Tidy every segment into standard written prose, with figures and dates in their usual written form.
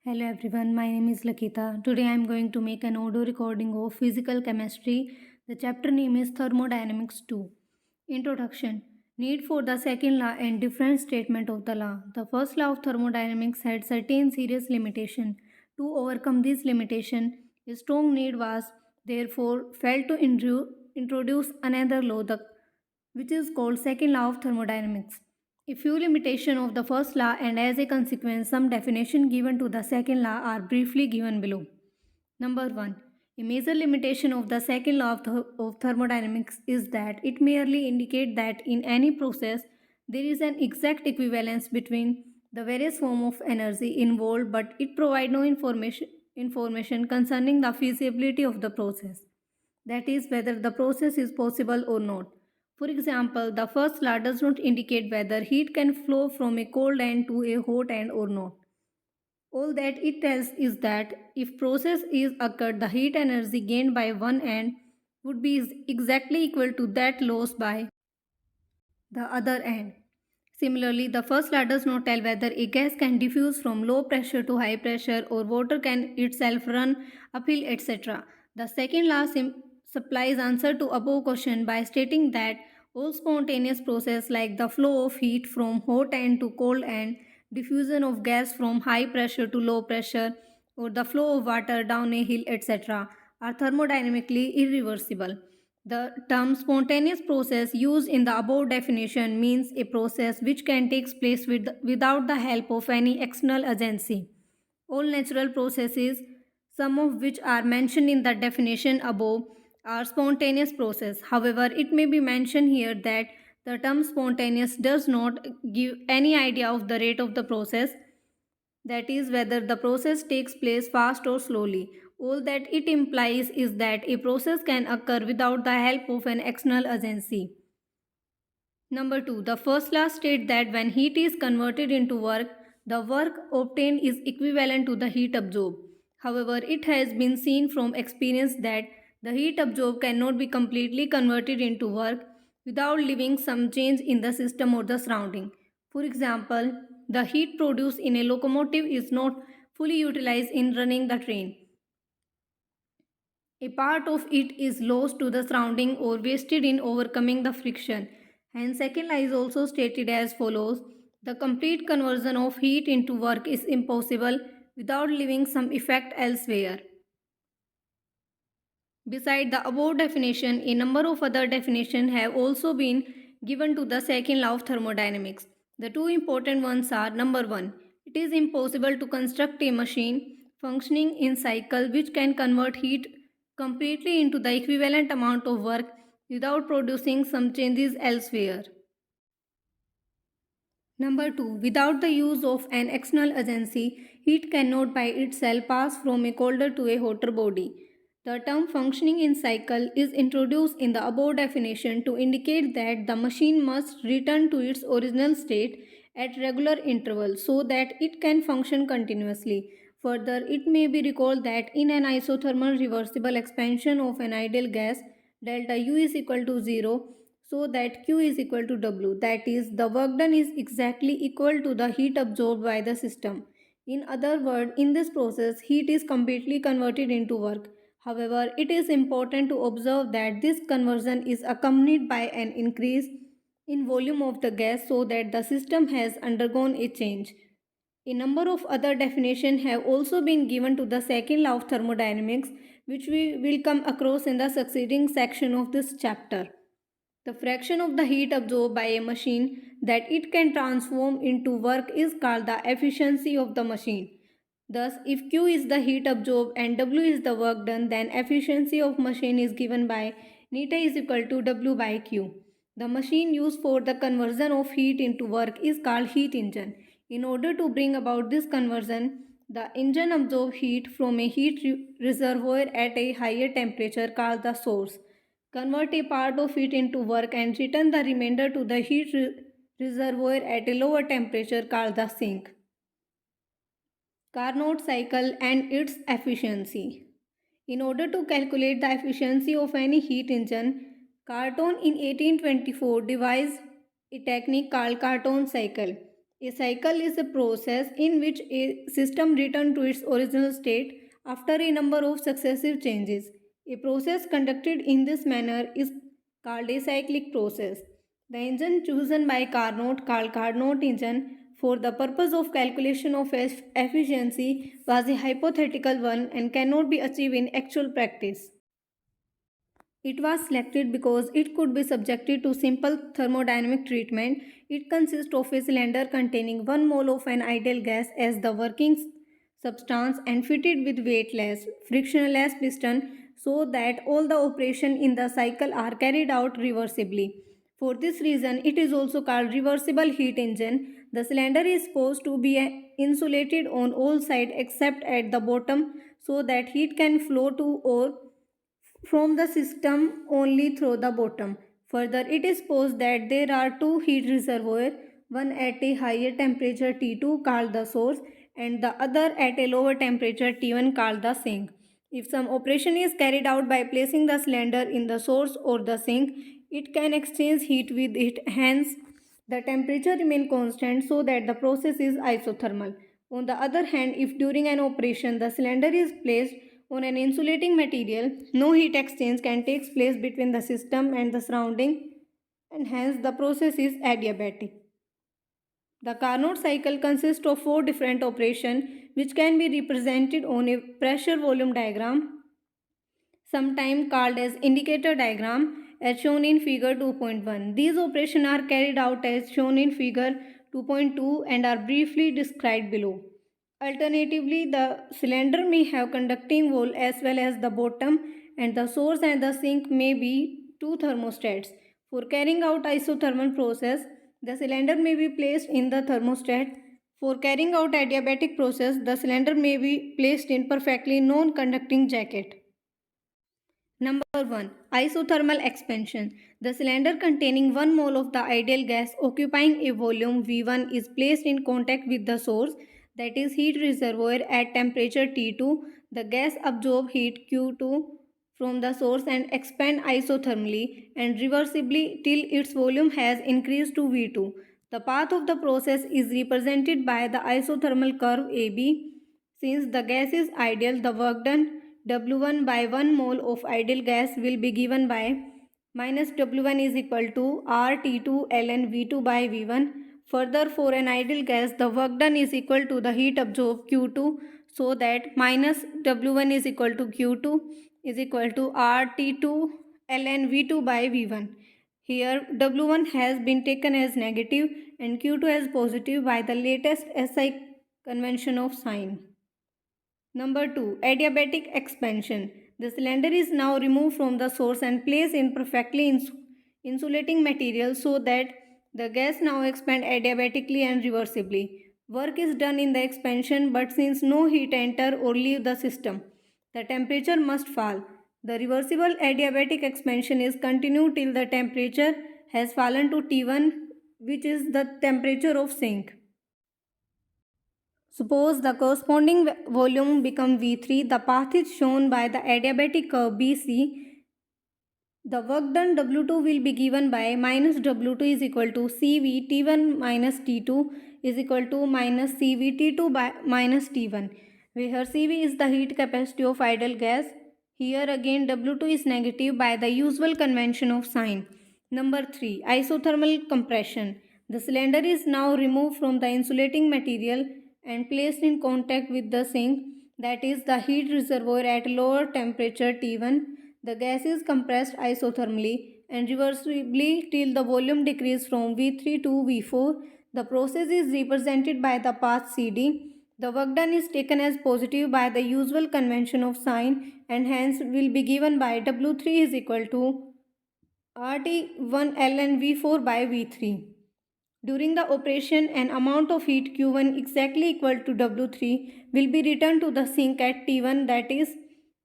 Hello everyone, my name is Lakita. Today I am going to make an audio recording of physical chemistry. The chapter name is Thermodynamics 2. Introduction. Need for the second law and different statement of the law. The first law of thermodynamics had certain serious limitation. To overcome this limitation, a strong need was therefore felt to introduce another law, which is called second law of thermodynamics. A few limitations of the first law and as a consequence some definition given to the second law are briefly given below. Number 1. A major limitation of the second law of thermodynamics is that it merely indicates that in any process there is an exact equivalence between the various forms of energy involved, but it provides no information concerning the feasibility of the process, that is, whether the process is possible or not. For example, the first law does not indicate whether heat can flow from a cold end to a hot end or not. All that it tells is that if process is occurred, the heat energy gained by one end would be exactly equal to that lost by the other end. Similarly, the first law does not tell whether a gas can diffuse from low pressure to high pressure or water can itself run uphill, etc. The second law supplies answer to above question by stating that all spontaneous process like the flow of heat from hot end to cold end, diffusion of gas from high pressure to low pressure, or the flow of water down a hill, etc., are thermodynamically irreversible. The term spontaneous process used in the above definition means a process which can take place without the help of any external agency. All natural processes, some of which are mentioned in the definition above, are spontaneous process. However, it may be mentioned here that the term spontaneous does not give any idea of the rate of the process, that is, whether the process takes place fast or slowly. All that it implies is that a process can occur without the help of an external agency. Number 2. The first law states that when heat is converted into work, the work obtained is equivalent to the heat absorbed. However, it has been seen from experience that the heat absorbed cannot be completely converted into work without leaving some change in the system or the surrounding. For example, the heat produced in a locomotive is not fully utilized in running the train. A part of it is lost to the surrounding or wasted in overcoming the friction. And second law is also stated as follows: the complete conversion of heat into work is impossible without leaving some effect elsewhere. Beside the above definition, a number of other definitions have also been given to the second law of thermodynamics. The two important ones are: number 1, it is impossible to construct a machine functioning in cycle which can convert heat completely into the equivalent amount of work without producing some changes elsewhere. Number 2, without the use of an external agency, heat cannot by itself pass from a colder to a hotter body. The term functioning in cycle is introduced in the above definition to indicate that the machine must return to its original state at regular intervals so that it can function continuously. Further, it may be recalled that in an isothermal reversible expansion of an ideal gas, delta U is equal to 0, so that Q is equal to W. That is, the work done is exactly equal to the heat absorbed by the system. In other words, in this process, heat is completely converted into work. However, it is important to observe that this conversion is accompanied by an increase in volume of the gas so that the system has undergone a change. A number of other definitions have also been given to the second law of thermodynamics, which we will come across in the succeeding section of this chapter. The fraction of the heat absorbed by a machine that it can transform into work is called the efficiency of the machine. Thus, if Q is the heat absorbed and W is the work done, then efficiency of machine is given by neta is equal to W by Q. The machine used for the conversion of heat into work is called heat engine. In order to bring about this conversion, the engine absorbs heat from a heat reservoir at a higher temperature called the source, convert a part of it into work and return the remainder to the heat reservoir at a lower temperature called the sink. Carnot cycle and its efficiency. In order to calculate the efficiency of any heat engine, Carnot in 1824 devised a technique called Carnot cycle. A cycle is a process in which a system returns to its original state after a number of successive changes. A process conducted in this manner is called a cyclic process. The engine chosen by Carnot, called Carnot engine, for the purpose of calculation of efficiency was a hypothetical one and cannot be achieved in actual practice. It was selected because it could be subjected to simple thermodynamic treatment. It consists of a cylinder containing 1 mole of an ideal gas as the working substance and fitted with weightless, frictionless piston so that all the operations in the cycle are carried out reversibly. For this reason, it is also called reversible heat engine. The cylinder is supposed to be insulated on all sides except at the bottom so that heat can flow to or from the system only through the bottom. Further, it is supposed that there are two heat reservoirs, one at a higher temperature T2 called the source and the other at a lower temperature T1 called the sink. If some operation is carried out by placing the cylinder in the source or the sink, it can exchange heat with it, hence the temperature remain constant so that the process is isothermal. On the other hand, if during an operation the cylinder is placed on an insulating material, no heat exchange can take place between the system and the surrounding and hence the process is adiabatic. The Carnot cycle consists of four different operations which can be represented on a pressure volume diagram, sometimes called as indicator diagram, as shown in figure 2.1. These operations are carried out as shown in figure 2.2 and are briefly described below. Alternatively, the cylinder may have conducting wall as well as the bottom, and the source and the sink may be two thermostats. For carrying out isothermal process, the cylinder may be placed in the thermostat. For carrying out adiabatic process, the cylinder may be placed in perfectly non-conducting jacket. Number 1. Isothermal expansion. The cylinder containing 1 mole of the ideal gas occupying a volume V1 is placed in contact with the source, that is heat reservoir, at temperature T2. The gas absorbs heat Q2 from the source and expand isothermally and reversibly till its volume has increased to V2. The path of the process is represented by the isothermal curve AB. Since the gas is ideal, the work done W1 by 1 mole of ideal gas will be given by minus W1 is equal to RT2 ln V2 by V1. Further, for an ideal gas, the work done is equal to the heat absorbed Q2, so that minus W1 is equal to Q2 is equal to RT2 ln V2 by V1. Here W1 has been taken as negative and Q2 as positive by the latest SI convention of sign. Number 2. Adiabatic expansion. The cylinder is now removed from the source and placed in perfectly insulating material so that the gas now expands adiabatically and reversibly. Work is done in the expansion, but since no heat enter or leave the system, the temperature must fall. The reversible adiabatic expansion is continued till the temperature has fallen to T1, which is the temperature of sink. Suppose the corresponding volume become V3, the path is shown by the adiabatic curve BC. The work done W2 will be given by minus W2 is equal to CV T1 minus T2 is equal to minus CV T2 by minus T1, where CV is the heat capacity of ideal gas. Here again W2 is negative by the usual convention of sign. Number 3. Isothermal compression. The cylinder is now removed from the insulating material and placed in contact with the sink, that is the heat reservoir, at lower temperature T1. The gas is compressed isothermally and reversibly till the volume decreases from V3 to V4. The process is represented by the path CD. The work done is taken as positive by the usual convention of sign and hence will be given by W3 is equal to RT1 ln V4 by V3. During the operation, an amount of heat Q1 exactly equal to W3 will be returned to the sink at T1, that is,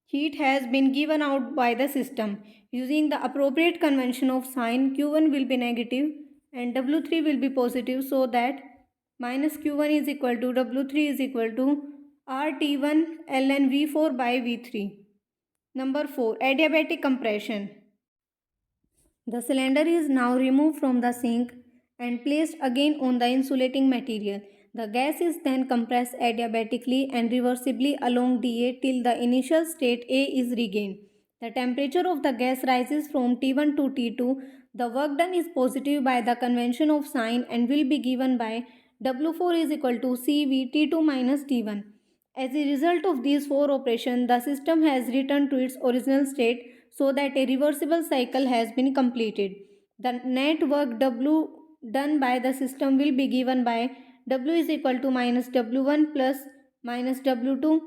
heat has been given out by the system. Using the appropriate convention of sign, Q1 will be negative and W3 will be positive, so that minus Q1 is equal to W3 is equal to RT1 ln V4 by V3. Number 4. Adiabatic compression. The cylinder is now removed from the sink and placed again on the insulating material. The gas is then compressed adiabatically and reversibly along dA till the initial state A is regained. The temperature of the gas rises from T1 to T2. The work done is positive by the convention of sign and will be given by W4 is equal to CV T2 minus T1. As a result of these four operations, the system has returned to its original state so that a reversible cycle has been completed. The net work W done by the system will be given by W is equal to minus W1 plus minus W2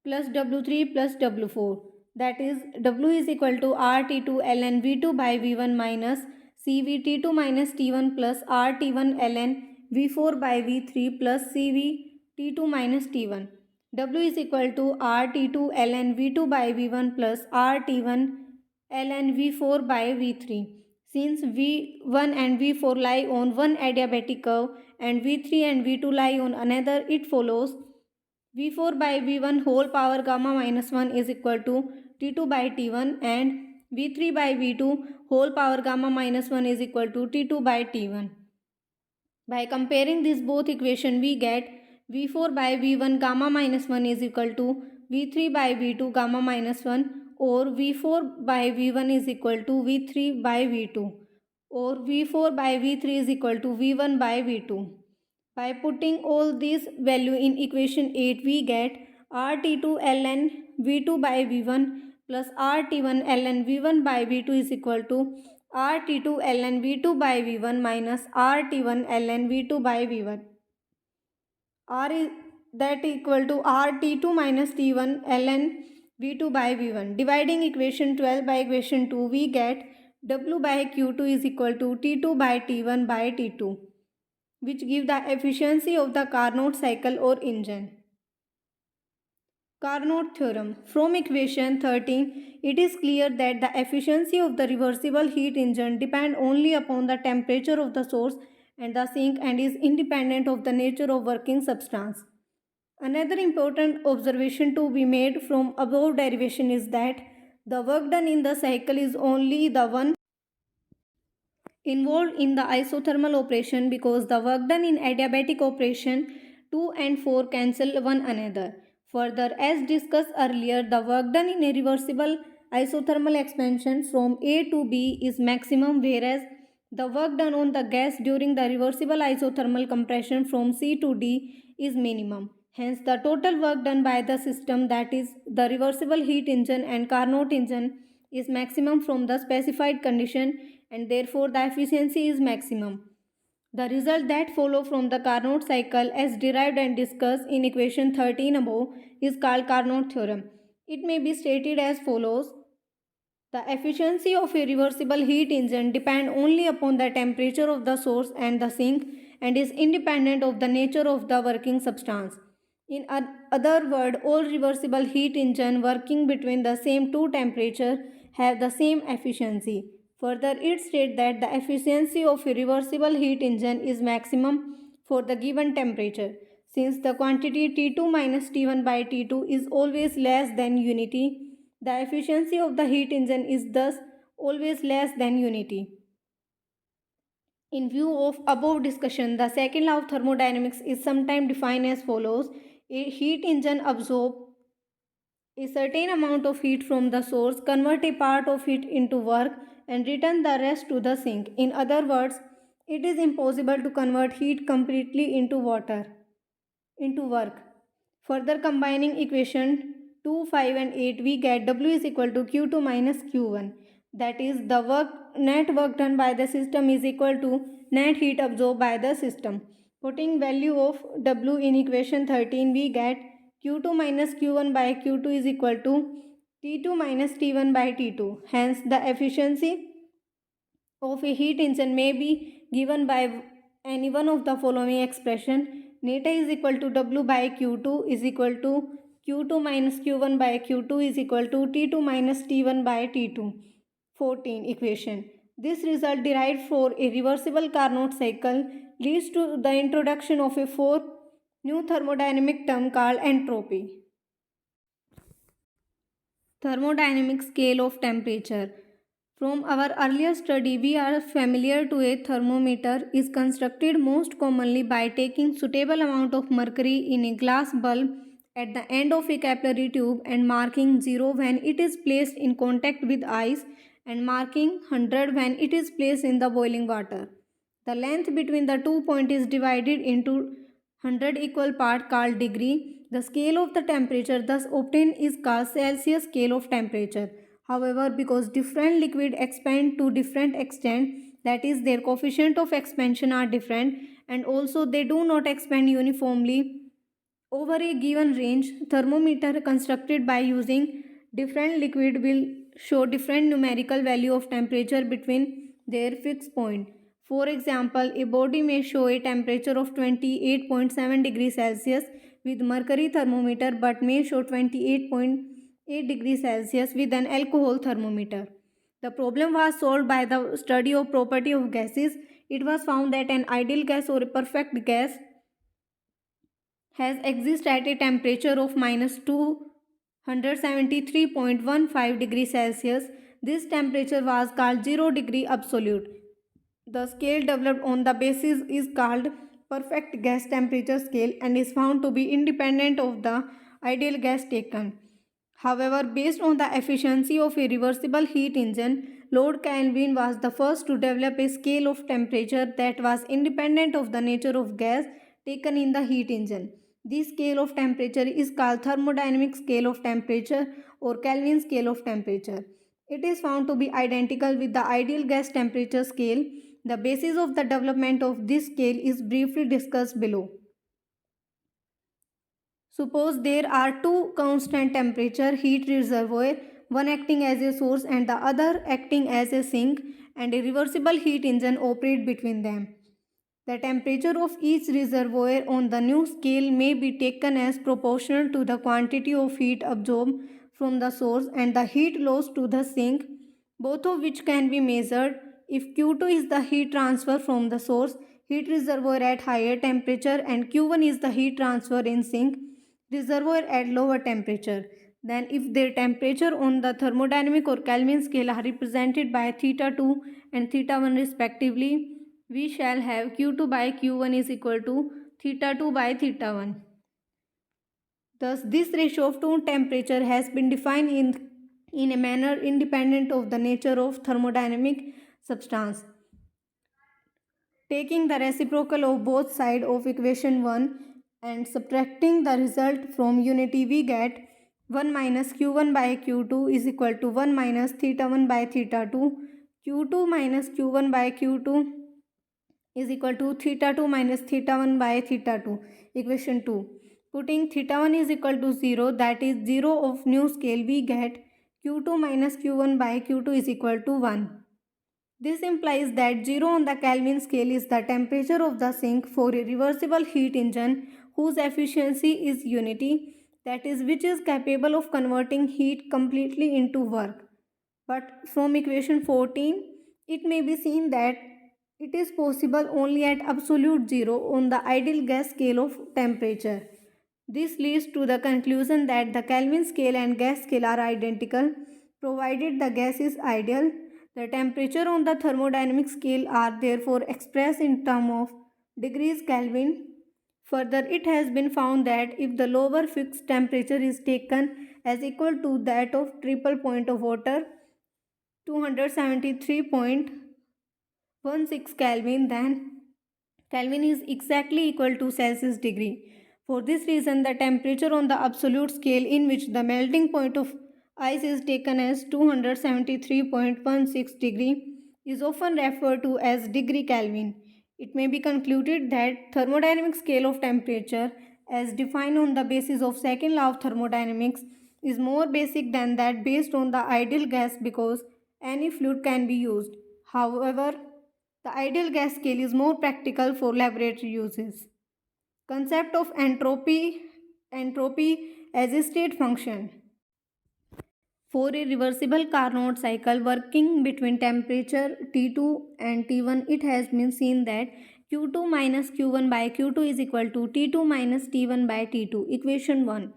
plus W3 plus W4. That is, W is equal to RT2 ln V2 by V1 minus CVT2 minus T1 plus RT1 ln V4 by V3 plus CVT2 minus T1. W is equal to RT2 ln V2 by V1 plus RT1 ln V4 by V3. Since V1 and V4 lie on one adiabatic curve and V3 and V2 lie on another, it follows V4 by V1 whole power gamma minus 1 is equal to T2 by T1 and V3 by V2 whole power gamma minus 1 is equal to T2 by T1. By comparing these both equations, we get V4 by V1 gamma minus 1 is equal to V3 by V2 gamma minus 1, or V4 by V1 is equal to V3 by V2, or V4 by V3 is equal to V1 by V2. By putting all these value in equation 8, we get RT2 ln V2 by V1 plus RT1 ln V1 by V2 is equal to RT2 ln V2 by V1 minus RT1 ln V2 by V1. R is that equal to RT2 minus T1 ln V2 by V1. Dividing equation 12 by equation 2, we get W by Q2 is equal to T2 by T1 by T2, which give the efficiency of the Carnot cycle or engine. Carnot theorem. From equation 13, it is clear that the efficiency of the reversible heat engine depends only upon the temperature of the source and the sink and is independent of the nature of working substance. Another important observation to be made from above derivation is that the work done in the cycle is only the one involved in the isothermal operation, because the work done in adiabatic operation 2 and 4 cancel one another. Further, as discussed earlier, the work done in a reversible isothermal expansion from A to B is maximum, whereas the work done on the gas during the reversible isothermal compression from C to D is minimum. Hence, the total work done by the system, that is the reversible heat engine and Carnot engine, is maximum from the specified condition, and therefore the efficiency is maximum. The result that follow from the Carnot cycle as derived and discussed in equation 13 above is called Carnot theorem. It may be stated as follows. The efficiency of a reversible heat engine depends only upon the temperature of the source and the sink and is independent of the nature of the working substance. In other words, all reversible heat engines working between the same two temperatures have the same efficiency. Further, it states that the efficiency of a reversible heat engine is maximum for the given temperature. Since the quantity T2 minus T1 by T2 is always less than unity, the efficiency of the heat engine is thus always less than unity. In view of above discussion, the second law of thermodynamics is sometimes defined as follows. A heat engine absorbs a certain amount of heat from the source, convert a part of it into work, and return the rest to the sink. In other words, it is impossible to convert heat completely into work. Further combining equation 2, 5 and 8, we get W is equal to Q2 minus Q1. That is, the net work done by the system is equal to net heat absorbed by the system. Putting value of W in equation 13, we get Q2 minus Q1 by Q2 is equal to T2 minus T1 by T2. Hence, the efficiency of a heat engine may be given by any one of the following expression. Neta is equal to W by Q2 is equal to Q2 minus Q1 by Q2 is equal to T2 minus T1 by T2. 14 equation. This result derived for a reversible Carnot cycle leads to the introduction of a fourth new thermodynamic term called entropy. Thermodynamic scale of temperature. From our earlier study, we are familiar to a thermometer is constructed most commonly by taking suitable amount of mercury in a glass bulb at the end of a capillary tube and marking 0 when it is placed in contact with ice and marking 100 when it is placed in the boiling water. The length between the 2 points is divided into 100 equal parts called degree. The scale of the temperature thus obtained is called Celsius scale of temperature. However, because different liquid expand to different extent, that is their coefficient of expansion are different and also they do not expand uniformly over a given range, thermometer constructed by using different liquid will show different numerical value of temperature between their fixed point. For example, a body may show a temperature of 28.7 degrees Celsius with mercury thermometer but may show 28.8 degrees Celsius with an alcohol thermometer. The problem was solved by the study of property of gases. It was found that an ideal gas or a perfect gas has exist at a temperature of minus 273.15 degrees Celsius. This temperature was called 0 degree absolute. The scale developed on the basis is called perfect gas temperature scale and is found to be independent of the ideal gas taken. However, based on the efficiency of a reversible heat engine, Lord Kelvin was the first to develop a scale of temperature that was independent of the nature of gas taken in the heat engine. This scale of temperature is called thermodynamic scale of temperature or Kelvin scale of temperature. It is found to be identical with the ideal gas temperature scale. The basis of the development of this scale is briefly discussed below. Suppose there are two constant temperature heat reservoir, one acting as a source and the other acting as a sink, and a reversible heat engine operate between them. The temperature of each reservoir on the new scale may be taken as proportional to the quantity of heat absorbed from the source and the heat lost to the sink, both of which can be measured. If Q2 is the heat transfer from the source heat reservoir at higher temperature and Q1 is the heat transfer in sink reservoir at lower temperature, then if their temperature on the thermodynamic or Kelvin scale are represented by theta 2 and theta 1 respectively, we shall have Q2 by Q1 is equal to theta 2 by theta 1. Thus, this ratio of two temperature has been defined in a manner independent of the nature of thermodynamic substance. Taking the reciprocal of both sides of equation 1 and subtracting the result from unity, we get 1 minus q1 by q2 is equal to 1 minus theta 1 by theta 2. q2 minus q1 by q2 is equal to theta 2 minus theta 1 by theta 2. Equation 2. Putting theta 1 is equal to 0, that is 0 of new scale, we get q2 minus q1 by q2 is equal to 1. This implies that 0 on the Kelvin scale is the temperature of the sink for a reversible heat engine whose efficiency is unity, that is, which is capable of converting heat completely into work. But from equation 14, it may be seen that it is possible only at absolute 0 on the ideal gas scale of temperature. This leads to the conclusion that the Kelvin scale and gas scale are identical provided the gas is ideal. The temperature on the thermodynamic scale are therefore expressed in terms of degrees Kelvin. Further, it has been found that if the lower fixed temperature is taken as equal to that of triple point of water, 273.16 Kelvin, then Kelvin is exactly equal to Celsius degree. For this reason, the temperature on the absolute scale in which the melting point of ice is taken as 273.16 degree is often referred to as degree Kelvin. It may be concluded that thermodynamic scale of temperature as defined on the basis of second law of thermodynamics is more basic than that based on the ideal gas because any fluid can be used. However, the ideal gas scale is more practical for laboratory uses. Concept of entropy as a state function. For a reversible Carnot cycle working between temperature T2 and T1, it has been seen that Q2 minus Q1 by Q2 is equal to T2 minus T1 by T2. Equation 1.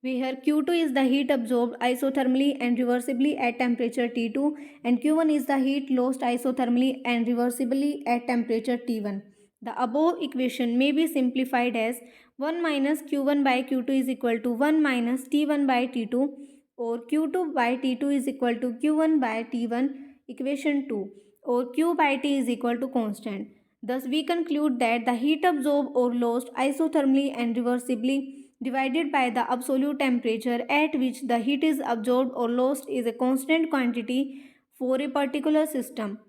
where Q2 is the heat absorbed isothermally and reversibly at temperature T2 and Q1 is the heat lost isothermally and reversibly at temperature T1. The above equation may be simplified as 1 minus Q1 by Q2 is equal to 1 minus T1 by T2 or Q2 by T2 is equal to Q1 by T1 equation 2 or Q by T is equal to constant. Thus we conclude that the heat absorbed or lost isothermally and reversibly divided by the absolute temperature at which the heat is absorbed or lost is a constant quantity for a particular system.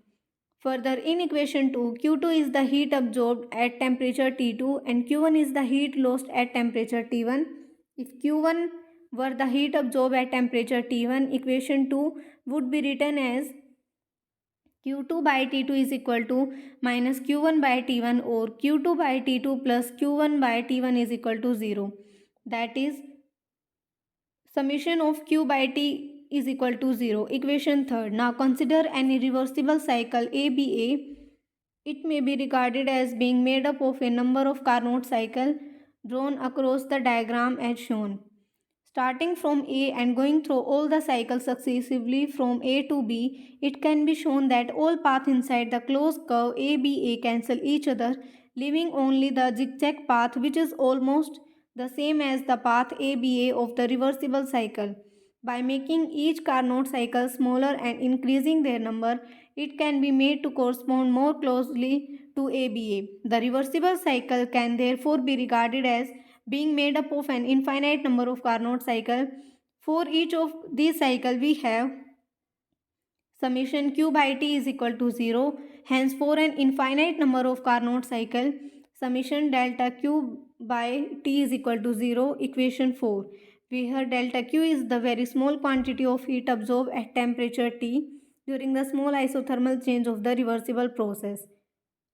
Further, in equation 2, Q2 is the heat absorbed at temperature T2 and Q1 is the heat lost at temperature T1. If Q1 were the heat absorbed at temperature T1, equation 2 would be written as Q2 by T2 is equal to minus Q1 by T1 or Q2 by T2 plus Q1 by T1 is equal to 0. That is summation of Q by T is equal to 0. Equation 3rd. Now consider an irreversible cycle ABA. It may be regarded as being made up of a number of Carnot cycles drawn across the diagram as shown. Starting from A and going through all the cycles successively from A to B, it can be shown that all paths inside the closed curve ABA cancel each other, leaving only the zigzag path which is almost the same as the path ABA of the reversible cycle. By making each Carnot cycle smaller and increasing their number, it can be made to correspond more closely to ABA. The reversible cycle can therefore be regarded as being made up of an infinite number of Carnot cycles. For each of these cycles, we have summation Q by T is equal to 0. Hence, for an infinite number of Carnot cycles, summation delta Q by T is equal to 0. Equation 4. Where delta Q is the very small quantity of heat absorbed at temperature T during the small isothermal change of the reversible process.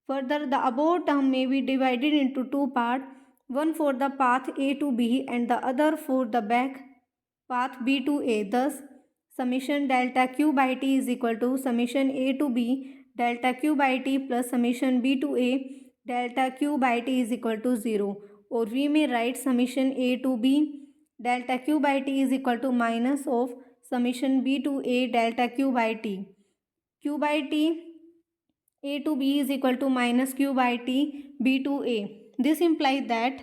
Further, the above term may be divided into two parts, one for the path A to B and the other for the back path B to A. Thus, summation delta Q by T is equal to summation A to B delta Q by T plus summation B to A delta Q by T is equal to 0. Or we may write summation A to B delta Q by T is equal to minus of summation B to A delta Q by T. Q by T A to B is equal to minus Q by T B to A. This implies that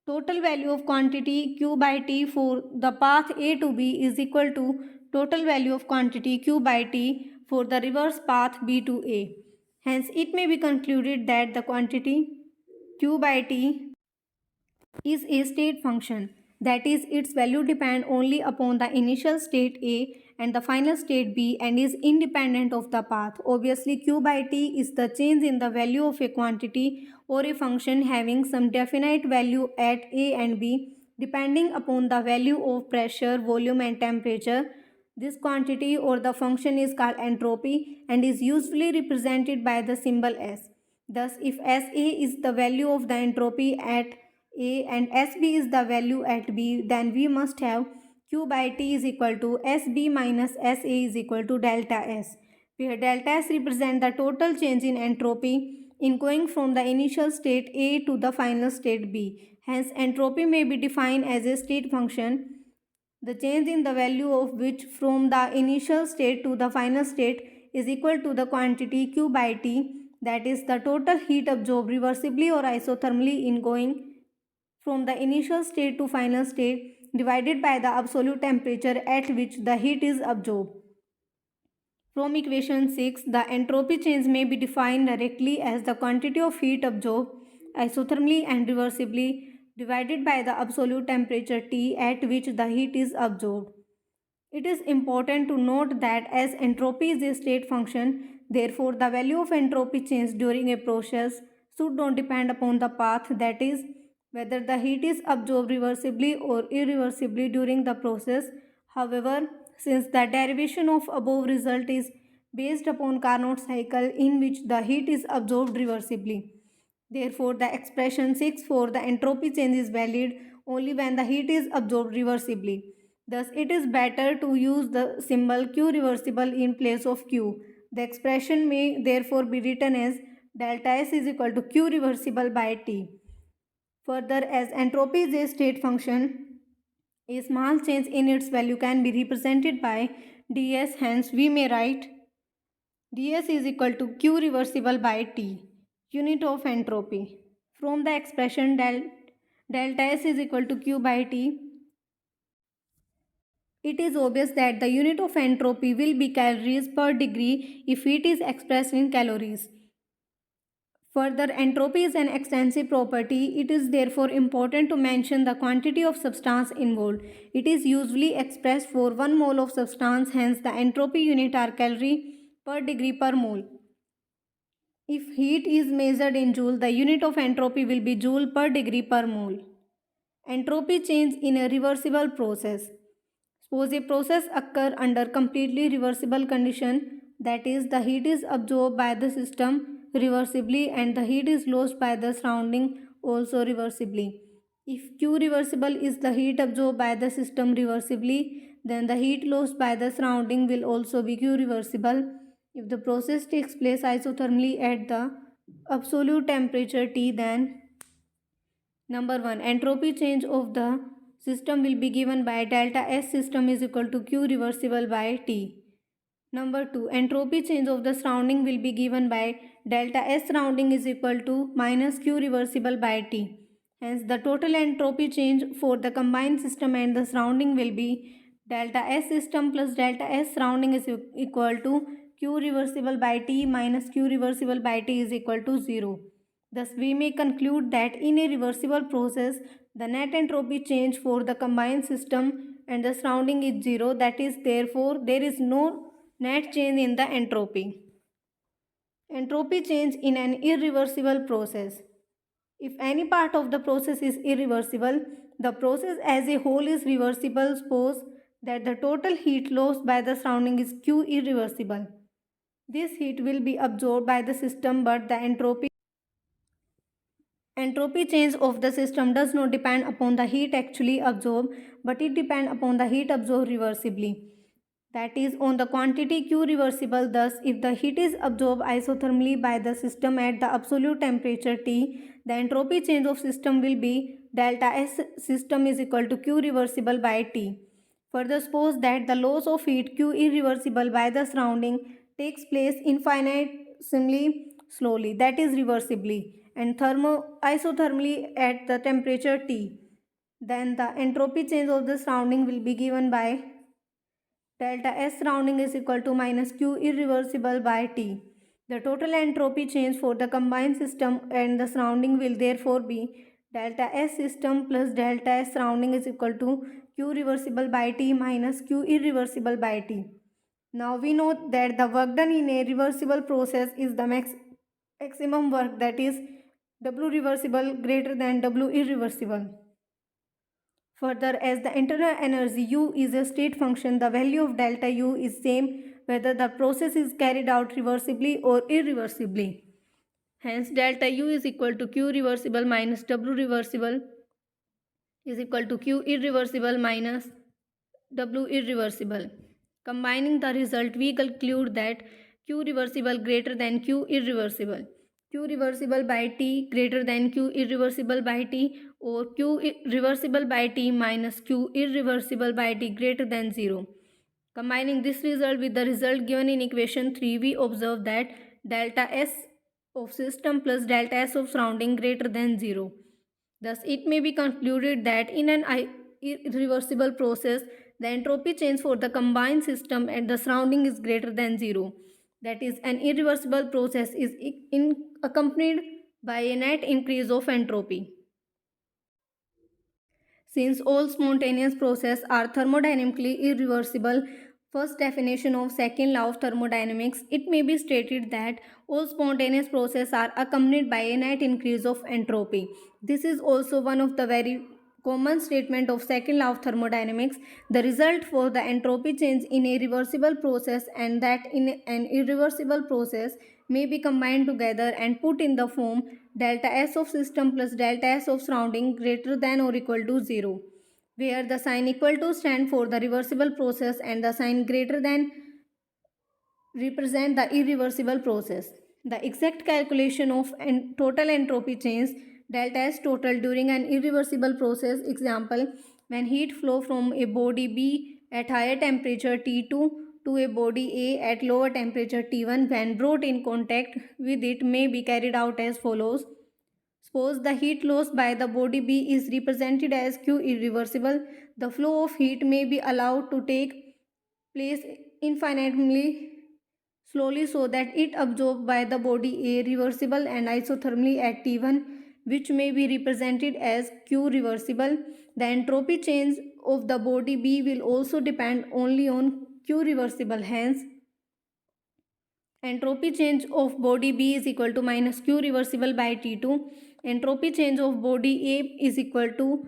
total value of quantity Q by T for the path A to B is equal to total value of quantity Q by T for the reverse path B to A. Hence, it may be concluded that the quantity Q by T is a state function. That is, its value depends only upon the initial state A and the final state B and is independent of the path. Obviously, Q by T is the change in the value of a quantity or a function having some definite value at A and B depending upon the value of pressure, volume and temperature. This quantity or the function is called entropy and is usually represented by the symbol S. Thus, if SA is the value of the entropy at A and SB is the value at B, then we must have Q by T is equal to SB minus SA is equal to delta S, where delta S represents the total change in entropy in going from the initial state A to the final state B. Hence, entropy may be defined as a state function, the change in the value of which from the initial state to the final state is equal to the quantity Q by T, that is the total heat absorbed reversibly or isothermally in going from the initial state to final state divided by the absolute temperature at which the heat is absorbed. From equation 6, the entropy change may be defined directly as the quantity of heat absorbed isothermally and reversibly divided by the absolute temperature T at which the heat is absorbed. It is important to note that as entropy is a state function, therefore the value of entropy change during a process should not depend upon the path, that is, whether the heat is absorbed reversibly or irreversibly during the process. However, since the derivation of above result is based upon Carnot cycle in which the heat is absorbed reversibly, therefore the expression 6 for the entropy change is valid only when the heat is absorbed reversibly. Thus, it is better to use the symbol Q reversible in place of Q. The expression may therefore be written as delta S is equal to Q reversible by T. Further, as entropy is a state function, A small change in its value can be represented by ds, hence we may write ds is equal to q reversible by t, unit of entropy. From the expression delta S is equal to q by t, it is obvious that the unit of entropy will be calories per degree if heat is expressed in calories. Further, entropy is an extensive property. It is therefore important to mention the quantity of substance involved. It is usually expressed for 1 mole of substance, hence the entropy unit are calorie per degree per mole. If heat is measured in joule, the unit of entropy will be joule per degree per mole. Entropy change in a reversible process. Suppose a process occur under completely reversible condition, that is the heat is absorbed by the system reversibly and the heat is lost by the surrounding also reversibly. If Q reversible is the heat absorbed by the system reversibly, then the heat lost by the surrounding will also be Q reversible. If the process takes place isothermally at the absolute temperature T, then number 1. Entropy change of the system will be given by delta S system is equal to Q reversible by T. Number 2. Entropy change of the surrounding will be given by delta S surrounding is equal to minus Q reversible by T. Hence, the total entropy change for the combined system and the surrounding will be delta S system plus delta S surrounding is equal to Q reversible by T minus Q reversible by T is equal to 0. Thus, we may conclude that in a reversible process, the net entropy change for the combined system and the surrounding is 0. That is, therefore, there is no net change in the entropy. Entropy change in an irreversible process. If any part of the process is irreversible, the process as a whole is reversible. Suppose that the total heat lost by the surrounding is Q irreversible. This heat will be absorbed by the system, but the entropy change of the system does not depend upon the heat actually absorbed, but it depends upon the heat absorbed reversibly. That is on the quantity Q reversible. Thus, if the heat is absorbed isothermally by the system at the absolute temperature T, the entropy change of system will be delta S system is equal to Q reversible by T. Further, suppose that the loss of heat Q irreversible by the surrounding takes place infinitesimally slowly, that is reversibly, and isothermally at the temperature T. Then the entropy change of the surrounding will be given by delta S surrounding is equal to minus Q irreversible by T. The total entropy change for the combined system and the surrounding will therefore be delta S system plus delta S surrounding is equal to Q reversible by T minus Q irreversible by T. Now we know that the work done in a reversible process is the maximum work, that is W reversible greater than W irreversible. Further, as the internal energy U is a state function, the value of delta U is same whether the process is carried out reversibly or irreversibly. Hence, delta U is equal to Q reversible minus W reversible is equal to Q irreversible minus W irreversible. Combining the result, we conclude that Q reversible greater than Q irreversible. Q reversible by T greater than Q irreversible by T, or Q reversible by T minus Q irreversible by T greater than 0. Combining this result with the result given in equation 3, we observe that delta S of system plus delta S of surrounding greater than 0. Thus, it may be concluded that in an irreversible process, the entropy change for the combined system and the surrounding is greater than 0. That is, an irreversible process is accompanied by a net increase of entropy. Since all spontaneous processes are thermodynamically irreversible, first definition of second law of thermodynamics, it may be stated that all spontaneous processes are accompanied by a net increase of entropy. This is also one of the very common statement of second law of thermodynamics. The result for the entropy change in a reversible process and that in an irreversible process may be combined together and put in the form delta S of system plus delta S of surrounding greater than or equal to 0, where the sign equal to stand for the reversible process and the sign greater than represent the irreversible process. The exact calculation of total entropy change delta S total during an irreversible process, example, When heat flow from a body B at higher temperature T2 to a body A at lower temperature T1, when brought in contact with it, may be carried out as follows. Suppose the heat loss by the body B is represented as Q irreversible. The flow of heat may be allowed to take place infinitely slowly so that it absorbed by the body A reversible and isothermally at T1, which may be represented as Q reversible. The entropy change of the body B will also depend only on Q reversible. Hence, entropy change of body B is equal to minus Q reversible by T2. Entropy change of body A is equal to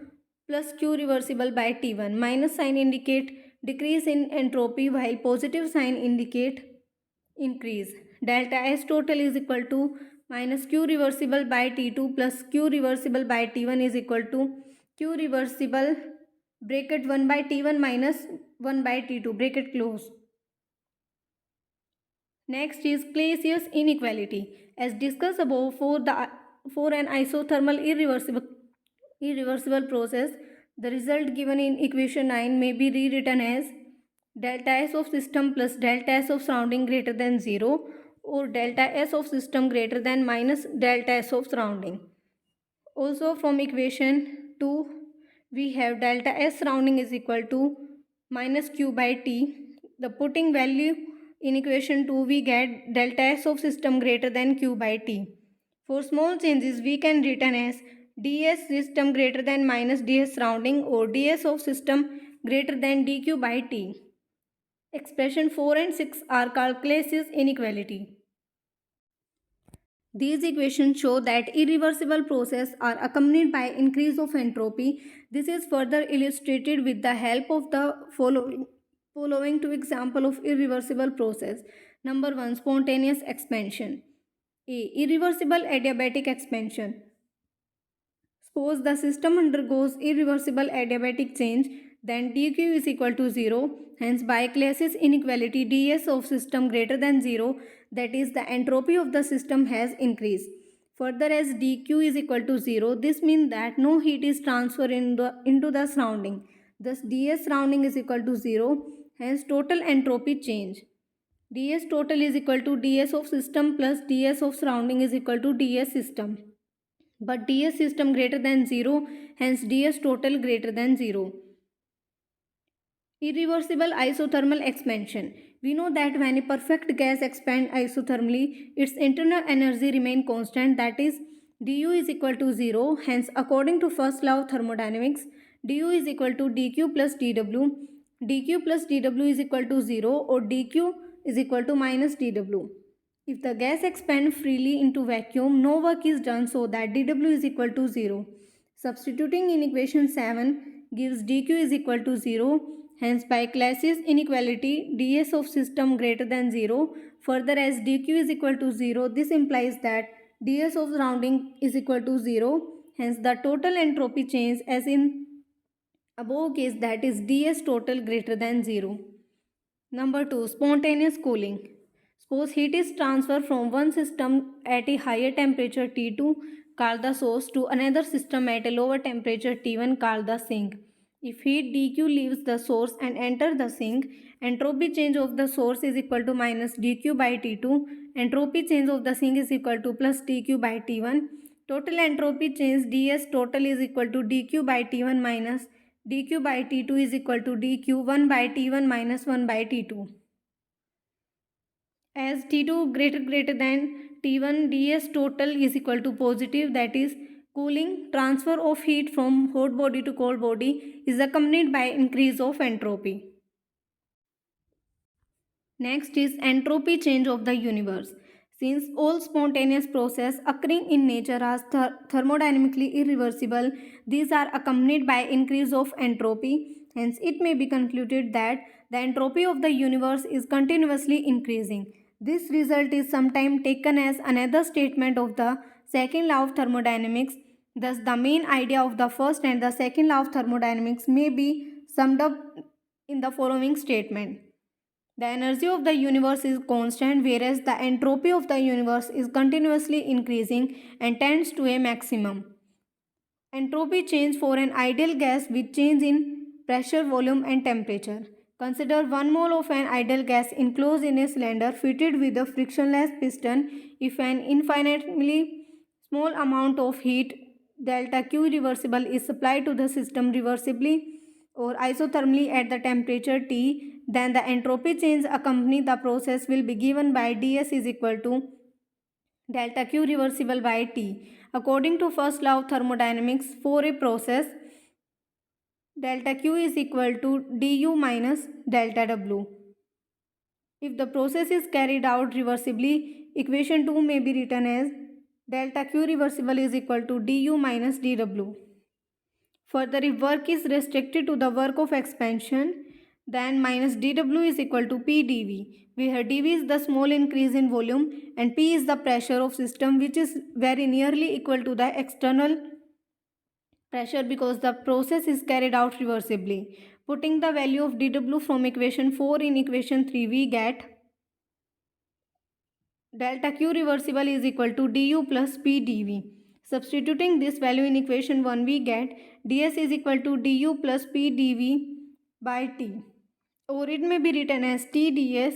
plus Q reversible by T1. Minus sign indicate decrease in entropy while positive sign indicate increase. Delta S total is equal to minus Q reversible by T2 plus Q reversible by T1 is equal to Q reversible bracket 1 by T1 minus 1 by T2 bracket close. Next is Clausius inequality. As discussed above, for an isothermal irreversible process, the result given in equation 9 may be rewritten as delta S of system plus delta S of surrounding greater than 0 or delta S of system greater than minus delta S of surrounding. Also from equation 2, we have delta S surrounding is equal to minus Q by T. The putting value in equation 2, we get delta S of system greater than Q by T. For small changes, we can written as ds system greater than minus ds surrounding or ds of system greater than dq by T. Expression 4 and 6 are called Clausius inequality. These equations show that irreversible processes are accompanied by increase of entropy. This is further illustrated with the help of the following two examples of irreversible process. Number 1, spontaneous expansion. A. Irreversible adiabatic expansion. Suppose the system undergoes irreversible adiabatic change, then dq is equal to 0. Hence, by Clausius inequality, ds of system greater than 0, that is, the entropy of the system has increased. Further, as dq is equal to 0, this means that no heat is transferred into the surrounding. Thus, ds surrounding is equal to 0. Hence, total entropy change. ds total is equal to ds of system plus ds of surrounding is equal to ds system. But ds system greater than 0, hence ds total greater than 0. Irreversible isothermal expansion. We know that when a perfect gas expands isothermally, its internal energy remains constant, that is, du is equal to 0. Hence, according to first law of thermodynamics, du is equal to dq plus dw. dq plus dw is equal to 0 or dq is equal to minus dw. If the gas expands freely into vacuum, no work is done, so that dw is equal to 0. Substituting in equation 7 gives dq is equal to 0. Hence, by Clausius inequality, ds of system greater than 0. Further, as dq is equal to 0, this implies that ds of surrounding is equal to 0. Hence, the total entropy change as in above case, that is ds total greater than 0. Number 2, spontaneous cooling. Suppose heat is transferred from one system at a higher temperature T2 called the source to another system at a lower temperature T1 called the sink. If heat dq leaves the source and enters the sink, entropy change of the source is equal to minus dq by T2. Entropy change of the sink is equal to plus dq by T1. Total entropy change ds total is equal to dq by T1 minus dq by T2 is equal to dq 1 by T1 minus 1 by T2. As T2 greater than T1, ds total is equal to positive, that is, cooling, transfer of heat from hot body to cold body is accompanied by increase of entropy. Next is entropy change of the universe. Since all spontaneous processes occurring in nature are thermodynamically irreversible, these are accompanied by increase of entropy. Hence, it may be concluded that the entropy of the universe is continuously increasing. This result is sometimes taken as another statement of the second law of thermodynamics. Thus, the main idea of the first and the second law of thermodynamics may be summed up in the following statement. The energy of the universe is constant, whereas the entropy of the universe is continuously increasing and tends to a maximum. Entropy change for an ideal gas with change in pressure, volume and temperature. Consider 1 mole of an ideal gas enclosed in a cylinder fitted with a frictionless piston. If an infinitely small amount of heat delta Q reversible is supplied to the system reversibly or isothermally at the temperature T, then the entropy change accompanying the process will be given by ds is equal to delta Q reversible by T. According to first law of thermodynamics, for a process, delta Q is equal to du minus delta W. If the process is carried out reversibly, equation 2 may be written as delta Q reversible is equal to du minus dW. Further, if work is restricted to the work of expansion, then minus dW is equal to P dV, where dV is the small increase in volume and P is the pressure of system, which is very nearly equal to the external pressure because the process is carried out reversibly. Putting the value of dW from equation 4 in equation 3, we get delta Q reversible is equal to du plus P dV. Substituting this value in equation 1, we get ds is equal to du plus P dV by T. Or it may be written as T ds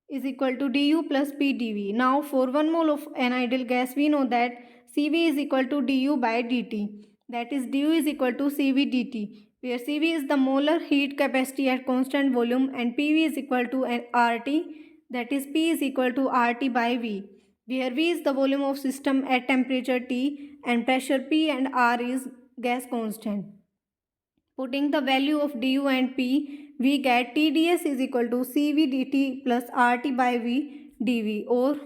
is equal to du plus P dV. Now for 1 mole of an ideal gas, we know that Cv is equal to du by dt. That is du is equal to Cv dt, where Cv is the molar heat capacity at constant volume and Pv is equal to RT, that is P is equal to RT by V, where V is the volume of system at temperature T and pressure P and R is gas constant. Putting the value of du and P, we get Tds is equal to Cv dt plus RT by V dV, or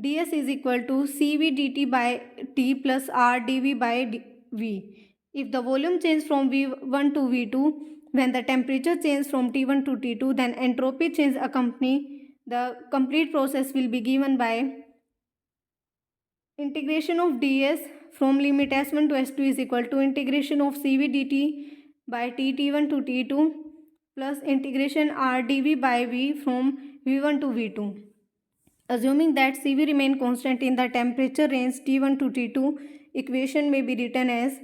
ds is equal to Cv dt by T plus R dV by V. If the volume changes from V1 to V2, when the temperature changes from T1 to T2, then entropy change accompany the complete process will be given by integration of ds from limit s1 to s2 is equal to integration of Cv dt by T1 to T2 plus integration R dV by V from V1 to V2. Assuming that Cv remain constant in the temperature range T1 to T2, equation may be written as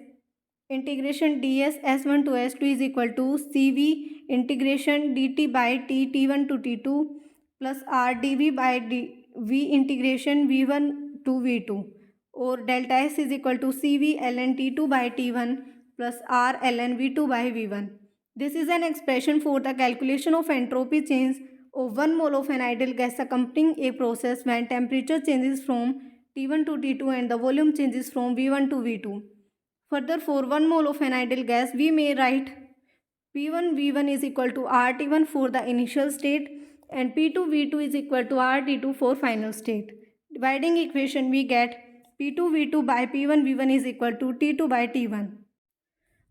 integration ds s1 to s2 is equal to Cv integration dt by T T1 to T2 plus R dV by V integration V1 to V2, or delta S is equal to Cv ln T2 by T1 plus R ln V2 by V1. This is an expression for the calculation of entropy change of 1 mole of an ideal gas accompanying a process when temperature changes from T1 to T2 and the volume changes from V1 to V2. Further, for 1 mole of an ideal gas, we may write P1 V1 is equal to RT1 for the initial state and P2 V2 is equal to RT2 for final state. Dividing equation, we get P2 V2 by P1 V1 is equal to T2 by T1,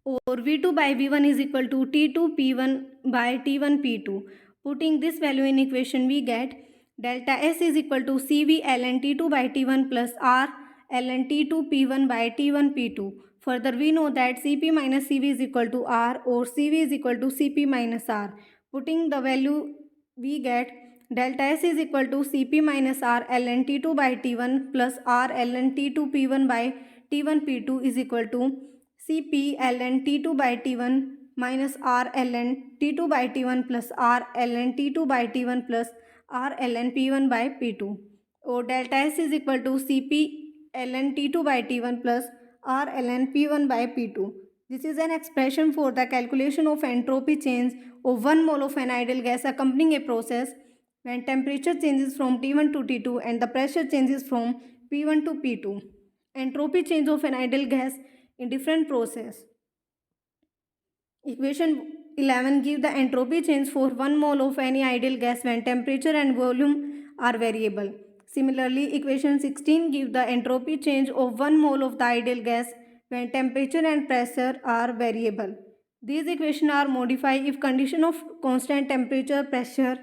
or V2 by V1 is equal to T2 P1 by T1 P2. Putting this value in equation, we get delta S is equal to Cv ln T2 by T1 plus R ln T2 P1 by T1 P2. Further, we know that Cp minus Cv is equal to R, or Cv is equal to Cp minus R. Putting the value, we get delta S is equal to Cp minus R ln T2 by T1 plus R ln T2 P1 by T1 P2 is equal to Cp ln T2 by T1 minus R ln T2 by T1 plus R ln T2 by T1 plus R ln P1 by P2, or delta S is equal to Cp ln T2 by T1 plus R ln P1 by P2. This is an expression for the calculation of entropy change of 1 mole of an ideal gas accompanying a process when temperature changes from T1 to T2 and the pressure changes from P1 to P2. Entropy change of an ideal gas in different process. Equation 11 gives the entropy change for 1 mole of any ideal gas when temperature and volume are variable. Similarly, equation 16 gives the entropy change of 1 mole of the ideal gas when temperature and pressure are variable. These equations are modified if condition of constant temperature, pressure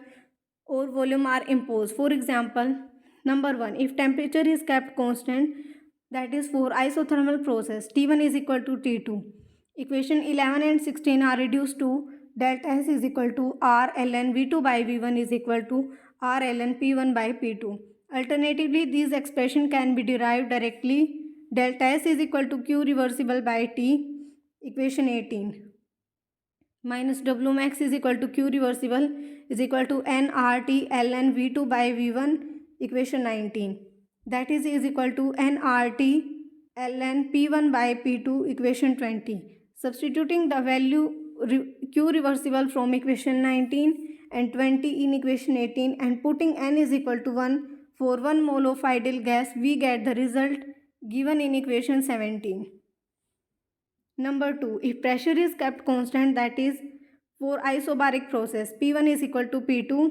or volume are imposed. For example, number 1, if temperature is kept constant, that is for isothermal process, T1 is equal to T2. Equation 11 and 16 are reduced to delta S is equal to R ln V2 by V1 is equal to R ln P1 by P2. Alternatively, these expressions can be derived directly. Delta S is equal to Q reversible by T, equation 18. minus W max is equal to Q reversible is equal to nRT ln V2 by V1, equation 19. That is equal to nRT ln P1 by P2, equation 20. Substituting the value Q reversible from equation 19 and 20 in equation 18 and putting n is equal to 1 for 1 mole of ideal gas, we get the result given in equation 17. Number 2, if pressure is kept constant, that is for isobaric process, P1 is equal to P2,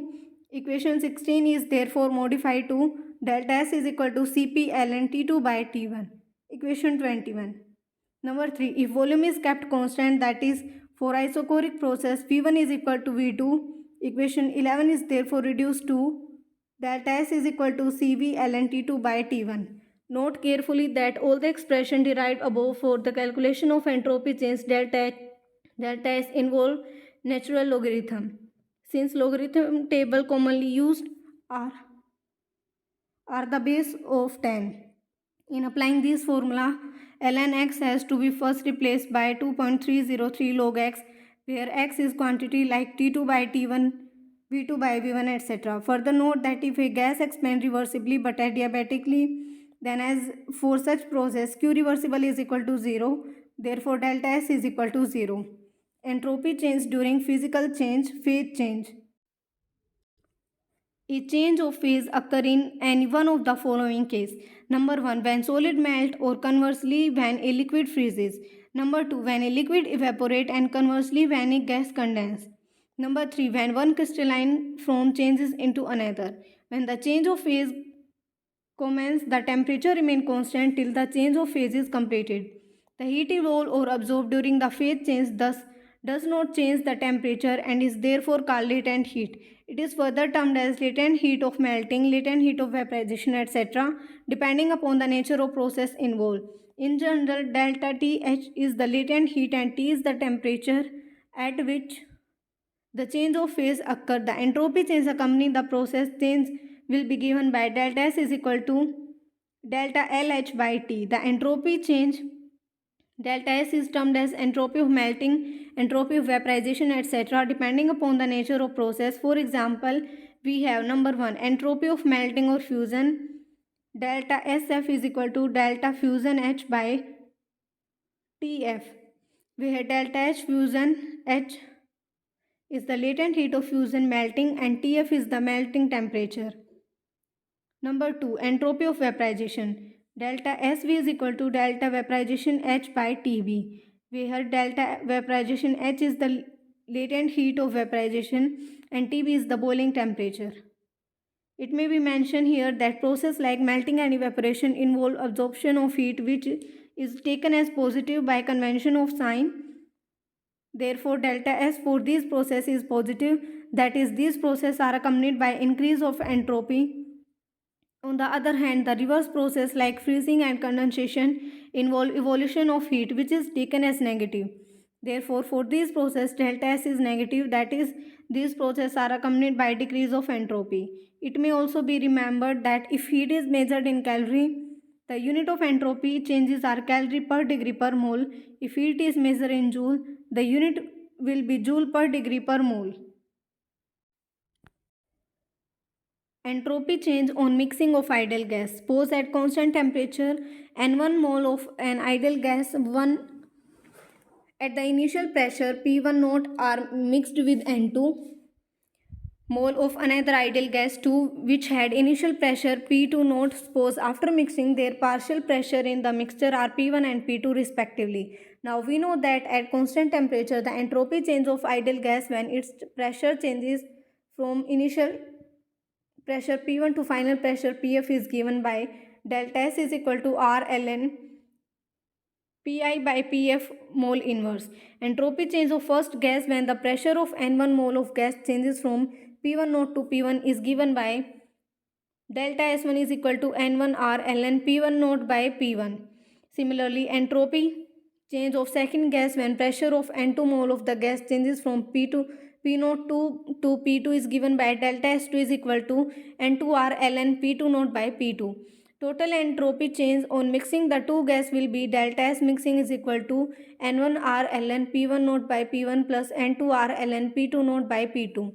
equation 16 is therefore modified to delta S is equal to Cp ln T2 by T1, equation 21. Number 3, if volume is kept constant, that is for isochoric process, P1 is equal to V2, equation 11 is therefore reduced to delta S is equal to Cv ln T2 by T1. Note carefully that all the expression derived above for the calculation of entropy change delta S involve natural logarithm. Since logarithm table commonly used are the base of 10. In applying this formula, ln x has to be first replaced by 2.303 log x, where x is quantity like T2 by T1, V2 by V1, etc. Further note that if a gas expands reversibly but adiabatically, then as for such process, Q reversible is equal to 0, therefore delta S is equal to 0. Entropy change during physical change, phase change. A change of phase occur in any one of the following case. Number 1, when solid melt, or conversely when a liquid freezes. Number 2, when a liquid evaporate, and conversely when a gas condense. Number 3, when one crystalline form changes into another. When the change of phase commences, the temperature remains constant till the change of phase is completed. The heat evolved or absorbed during the phase change thus does not change the temperature and is therefore called latent heat. It is further termed as latent heat of melting, latent heat of vaporization, etc., depending upon the nature of process involved. In general, delta Th is the latent heat and T is the temperature at which the change of phase occur. The entropy change accompanying the process change will be given by delta S is equal to delta LH by T. The entropy change delta S is termed as entropy of melting, entropy of vaporization, etc., depending upon the nature of process. For example, we have number 1, entropy of melting or fusion, delta SF is equal to delta fusion H by TF, where delta H fusion H is the latent heat of fusion melting and TF is the melting temperature. Number 2, entropy of vaporization. Delta SV is equal to delta vaporization H by TB, where delta vaporization H is the latent heat of vaporization and TB is the boiling temperature. It may be mentioned here that process like melting and evaporation involve absorption of heat, which is taken as positive by convention of sign. Therefore, delta S for these processes is positive, that is, these processes are accompanied by increase of entropy. On the other hand, the reverse process like freezing and condensation involve evolution of heat, which is taken as negative. Therefore, for this process, delta S is negative, that is, these processes are accompanied by decrease of entropy. It may also be remembered that if heat is measured in calorie, the unit of entropy changes are calorie per degree per mole. If heat is measured in joule, the unit will be joule per degree per mole. Entropy change on mixing of ideal gas. Suppose at constant temperature N1 mole of an ideal gas 1 at the initial pressure P1 naught are mixed with N2 mole of another ideal gas 2 which had initial pressure P2 naught. Suppose after mixing their partial pressure in the mixture are P1 and P2 respectively. Now we know that at constant temperature the entropy change of ideal gas when its pressure changes from initial pressure P1 to final pressure Pf is given by delta S is equal to R ln Pi by Pf mole inverse. Entropy change of first gas when the pressure of N1 mole of gas changes from P1 naught to P1 is given by delta S1 is equal to N1 R ln P1 naught by P1. Similarly, entropy change of second gas when pressure of N2 mole of the gas changes from P0 to P2 is given by delta S2 is equal to N2R ln P2 naught by P2. Total entropy change on mixing the two gas will be delta S mixing is equal to N1R ln P1 naught by P1 plus N2R ln P2 naught by P2.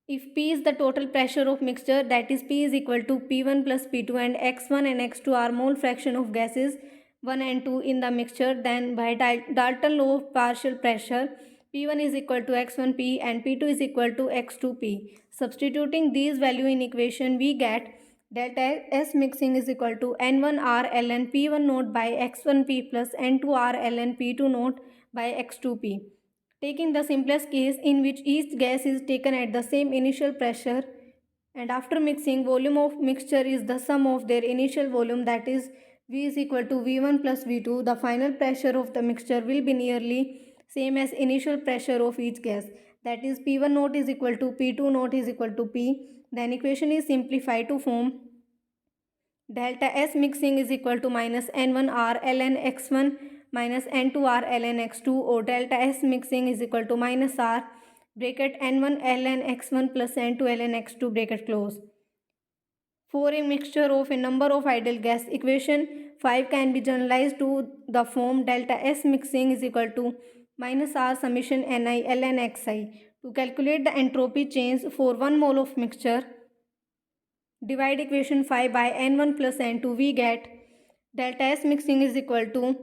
If P is the total pressure of mixture, that is P is equal to P1 plus P2 and X1 and X2 are mole fraction of gases 1 and 2 in the mixture, then by Dalton law of partial pressure, P1 is equal to X1P and P2 is equal to X2P. Substituting these value in equation, we get delta S mixing is equal to N1R ln P1 naught by X1P plus N2R ln P2 naught by X2P. Taking the simplest case in which each gas is taken at the same initial pressure and after mixing, volume of mixture is the sum of their initial volume, that is V is equal to V1 plus V2. The final pressure of the mixture will be nearly same as initial pressure of each gas, that is P1 naught is equal to P2 naught is equal to P. Then equation is simplified to form delta S mixing is equal to minus N1R ln X1 minus N2R ln X2, or delta S mixing is equal to minus R bracket N1 ln X1 plus N2 ln X2 bracket close. For a mixture of a number of ideal gas, equation 5 can be generalized to the form delta S mixing is equal to minus R summation Ni ln Xi. To calculate the entropy change for 1 mole of mixture, divide equation 5 by N1 plus N2, we get delta S mixing is equal to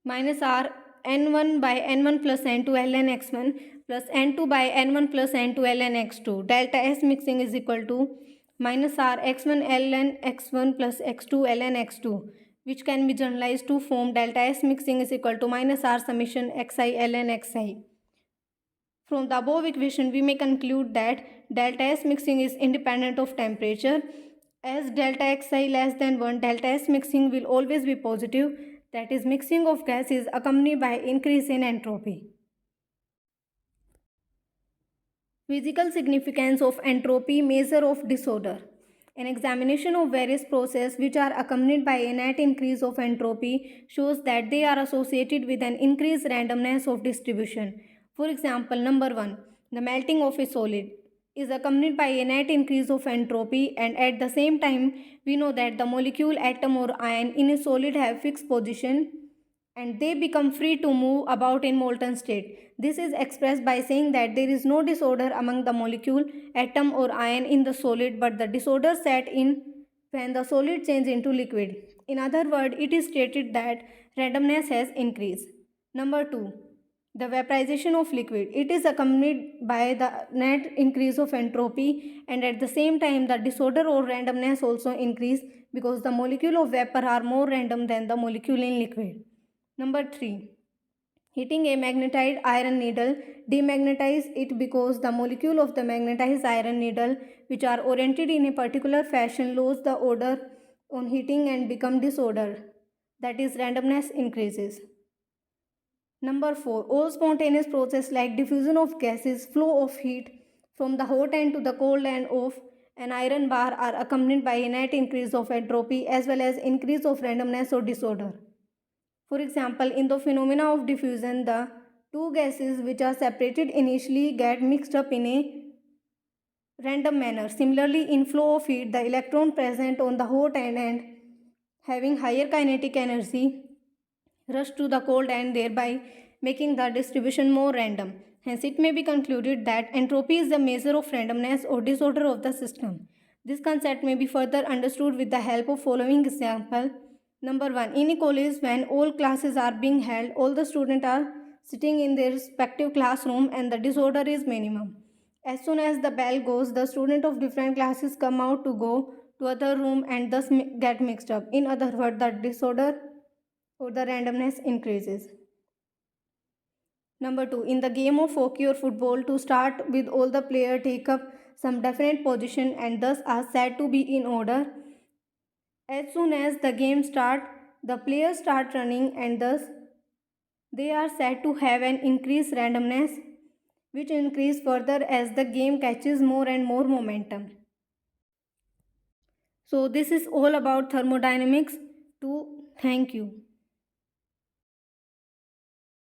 minus R N1 by N1 plus N2 ln X1 plus N2 by N1 plus N2 ln X2. Delta S mixing is equal to minus R X1 ln X1 plus X2 ln X2, which can be generalized to form delta S mixing is equal to minus R summation Xi ln Xi. From the above equation, we may conclude that delta S mixing is independent of temperature. As delta Xi less than 1, delta S mixing will always be positive, that is, mixing of gas is accompanied by increase in entropy. Physical significance of entropy, measure of disorder. An examination of various processes which are accompanied by a net increase of entropy shows that they are associated with an increased randomness of distribution. For example, number 1, the melting of a solid is accompanied by a net increase of entropy, and at the same time we know that the molecule, atom or ion in a solid have fixed position and they become free to move about in molten state. This is expressed by saying that there is no disorder among the molecule, atom or ion in the solid, but the disorder set in when the solid changes into liquid. In other words, it is stated that randomness has increased. Number 2, the vaporization of liquid. It is accompanied by the net increase of entropy, and at the same time the disorder or randomness also increase because the molecule of vapor are more random than the molecule in liquid. Number 3, heating a magnetized iron needle demagnetize it because the molecule of the magnetized iron needle, which are oriented in a particular fashion, lose the order on heating and become disordered, that is, randomness increases. Number 4, all spontaneous processes like diffusion of gases, flow of heat from the hot end to the cold end of an iron bar are accompanied by a net increase of entropy as well as increase of randomness or disorder. For example, in the phenomena of diffusion, the two gases which are separated initially get mixed up in a random manner. Similarly, in flow of heat, the electron present on the hot end and having higher kinetic energy rush to the cold end, thereby making the distribution more random. Hence, it may be concluded that entropy is the measure of randomness or disorder of the system. This concept may be further understood with the help of following example. Number 1, in a college, when all classes are being held, all the students are sitting in their respective classroom and the disorder is minimum. As soon as the bell goes, the students of different classes come out to go to other room and thus get mixed up. In other words, the disorder or the randomness increases. Number 2, in the game of hockey or football, to start with, all the players take up some definite position and thus are said to be in order. As soon as the game starts, the players start running and thus they are said to have an increased randomness, which increase further as the game catches more and more momentum. So this is all about thermodynamics 2. Thank you.